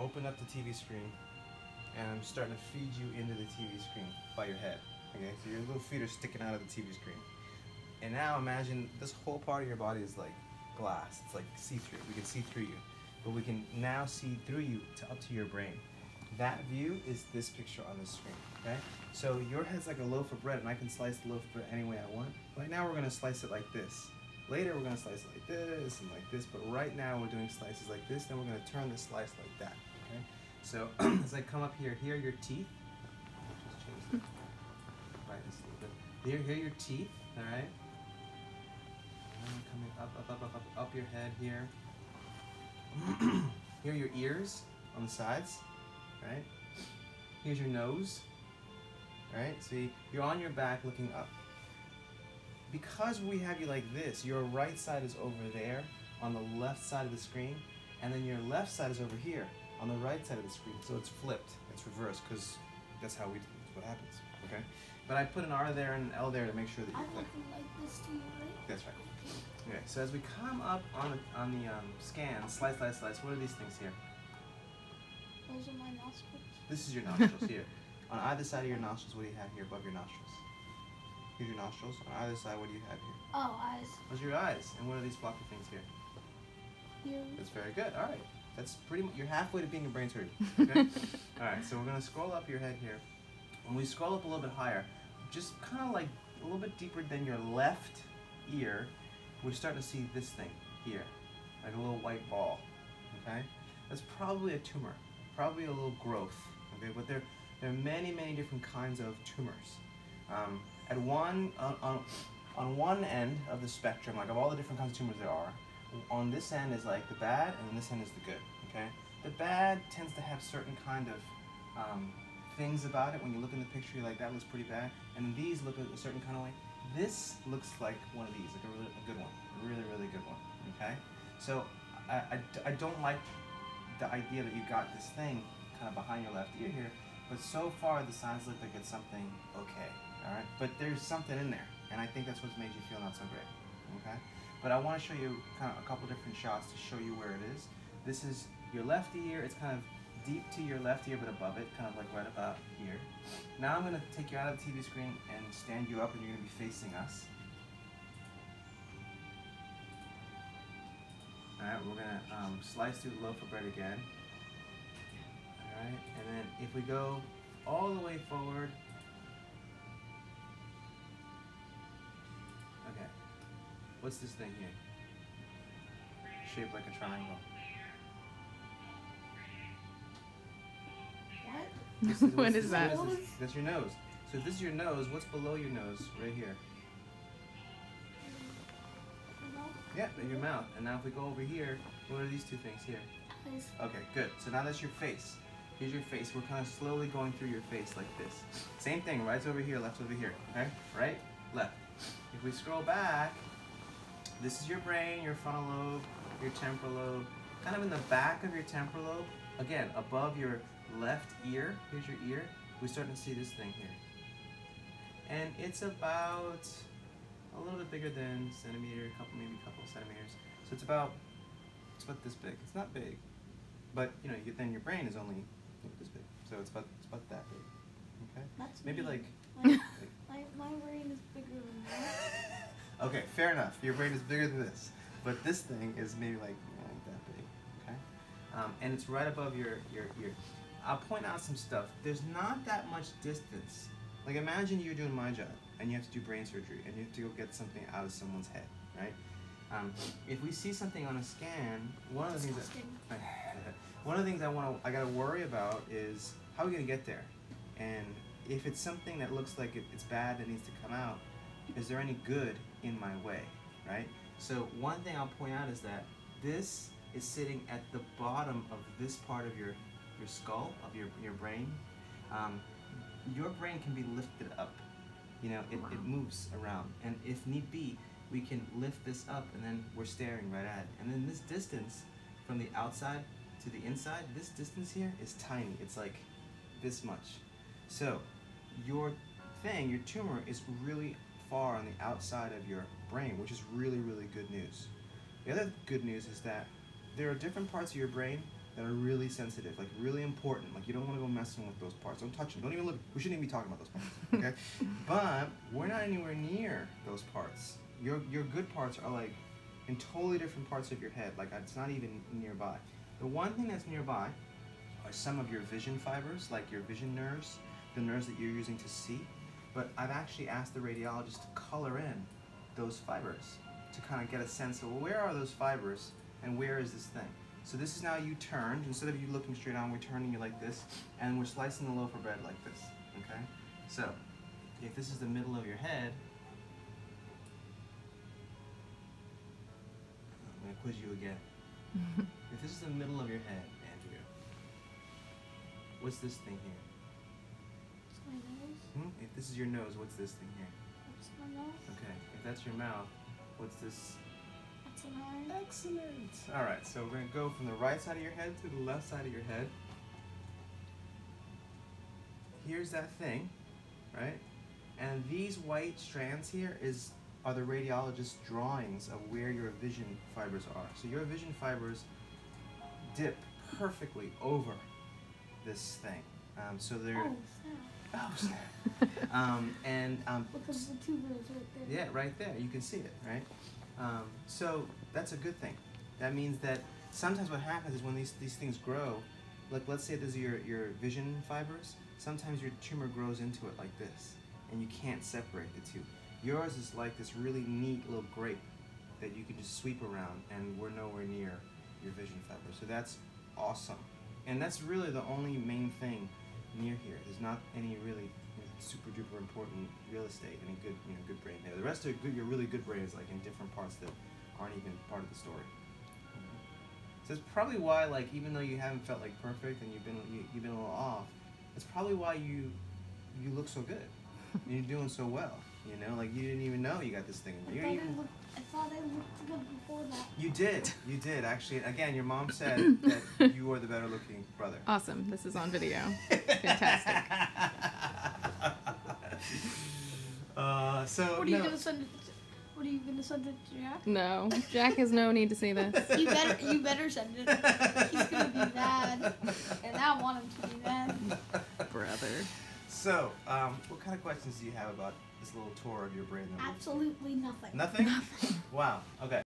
open up the TV screen, and I'm starting to feed you into the TV screen by your head. Okay, so your little feet are sticking out of the TV screen. And now imagine this whole part of your body is like glass. It's like see-through. We can see through you. But we can now see through you up to your brain. That view is this picture on the screen, okay? So your head's like a loaf of bread, and I can slice the loaf of bread any way I want. Right now we're gonna slice it like this. Later we're gonna slice it like this and like this, but right now we're doing slices like this, then we're gonna turn the slice like that, okay? So as I come up here, here are your teeth. Just change the brightness a little bit. Here are your teeth, all right? And coming up your head here. Here are your ears on the sides, right? Here's your nose, right? See, you're on your back looking up. Because we have you like this, your right side is over there on the left side of the screen, and then your left side is over here on the right side of the screen. So it's flipped, it's reversed, because that's how that's what happens, okay? But I put an R there and an L there to make sure that you're clear. I'm like this to you, right? That's right. Okay, so as we come up on the scan, slice, slice, slice, what are these things here? Those are my nostrils. This is your nostrils here. On either side of your nostrils, what do you have here above your nostrils? Here's your nostrils. On either side, what do you have here? Oh, eyes. Those are your eyes. And what are these floppy things here? Ears. That's very good. All right. That's pretty much, you're halfway to being a brain surgeon. Okay? All right, so we're going to scroll up your head here. When we scroll up a little bit higher, just kind of like a little bit deeper than your left ear, we're starting to see this thing here, like a little white ball, okay? That's probably a tumor, probably a little growth, okay? But there are many, many different kinds of tumors. At on one end of the spectrum, like of all the different kinds of tumors there are, on this end is like the bad, and on this end is the good, okay? The bad tends to have certain kind of things about it. When you look in the picture, you're like, that looks pretty bad, and these look a certain kind of way. This looks like one of these, like a good one, a really, really good one, okay? So I don't like the idea that you got this thing kind of behind your left ear here, but so far the signs look like it's something okay, all right? But there's something in there, and I think that's what's made you feel not so great, okay? But I want to show you kind of a couple different shots to show you where it is. This is your left ear. It's kind of deep to your left ear, but above it, kind of like right about here. Now I'm going to take you out of the TV screen and stand you up, and you're going to be facing us. Alright, we're going to slice through the loaf of bread again. Alright, and then if we go all the way forward. Okay, what's this thing here? Shaped like a triangle. What? What is that? That's your nose. So if this is your nose, what's below your nose? Right here. Yeah, your mouth. And now if we go over here, what are these two things here? Eyes. Okay, good. So now that's your face. Here's your face. We're kind of slowly going through your face like this. Same thing, right's over here, left's over here. Okay? Right, left. If we scroll back, this is your brain, your frontal lobe, your temporal lobe. Kind of in the back of your temporal lobe, again, above your left ear, here's your ear, we're starting to see this thing here. And it's about a little bit bigger than a centimeter, maybe a couple of centimeters. So it's about this big. It's not big, but you know, then your brain is only this big. So it's about that big. Okay. That's maybe me. like. My brain is bigger than that. Okay, fair enough. Your brain is bigger than this, but this thing is maybe like that big. Okay. And it's right above your ear. I'll point out some stuff. There's not that much distance. Like imagine you're doing my job and you have to do brain surgery and you have to go get something out of someone's head, right? If we see something on a scan, one of the things I gotta worry about is how are we gonna get there? And if it's something that looks like it's bad that needs to come out, is there any good in my way, right? So one thing I'll point out is that this is sitting at the bottom of this part of your skull, of your brain. Your brain can be lifted up. You know, it moves around, and if need be, we can lift this up, and then we're staring right at it. And then this distance from the outside to the inside, this distance here is tiny. It's like this much. So your tumor is really far on the outside of your brain, which is really, really good news. The other good news is that there are different parts of your brain that are really sensitive, like really important. Like you don't want to go messing with those parts. Don't touch them. Don't even look. We shouldn't even be talking about those parts. Okay? But we're not anywhere near those parts. Your good parts are like in totally different parts of your head. Like it's not even nearby. The one thing that's nearby are some of your vision fibers, like your vision nerves, the nerves that you're using to see. But I've actually asked the radiologist to color in those fibers to kind of get a sense of, well, where are those fibers and where is this thing? So this is now you turned. Instead of you looking straight on, we're turning you like this, and we're slicing the loaf of bread like this, okay? So if this is the middle of your head, I'm going to quiz you again. If this is the middle of your head, Andrea, what's this thing here? It's my nose. If this is your nose, what's this thing here? That's my mouth. Okay. If that's your mouth, what's this? That's an eye. Excellent. All right, so we're going to go from the right side of your head to the left side of your head. Here's that thing, right? And these white strands here are the radiologist's drawings of where your vision fibers are. So your vision fibers dip perfectly over this thing. So they're... Oh, snap. Oh, snap. Because the tuber's right there. Yeah, right there. You can see it, right? So that's a good thing. That means that sometimes what happens is when these things grow, like let's say these are your vision fibers, sometimes your tumor grows into it like this, and you can't separate the two. Yours is like this really neat little grape that you can just sweep around, and we're nowhere near your vision fibers. So that's awesome. And that's really the only main thing near here. There's not any really super duper important real estate, any good good brain there. The rest of your really good brain is like in different parts that aren't even part of the story. So it's probably why, like, even though you haven't felt like perfect and you've been a little off, it's probably why you look so good. And you're doing so well. You know, like you didn't even know you got this thing. I thought I looked good before that. You did actually. Again, your mom said that you were the better looking brother. Awesome. This is on video. Fantastic. So What are you gonna send it? What are you gonna send it to Jack? No, Jack has no need to see this. You better send it. He's gonna be mad, and I want him to be mad. Brother. So, what kind of questions do you have about this little tour of your brain? Absolutely nothing. Nothing? Wow. Okay.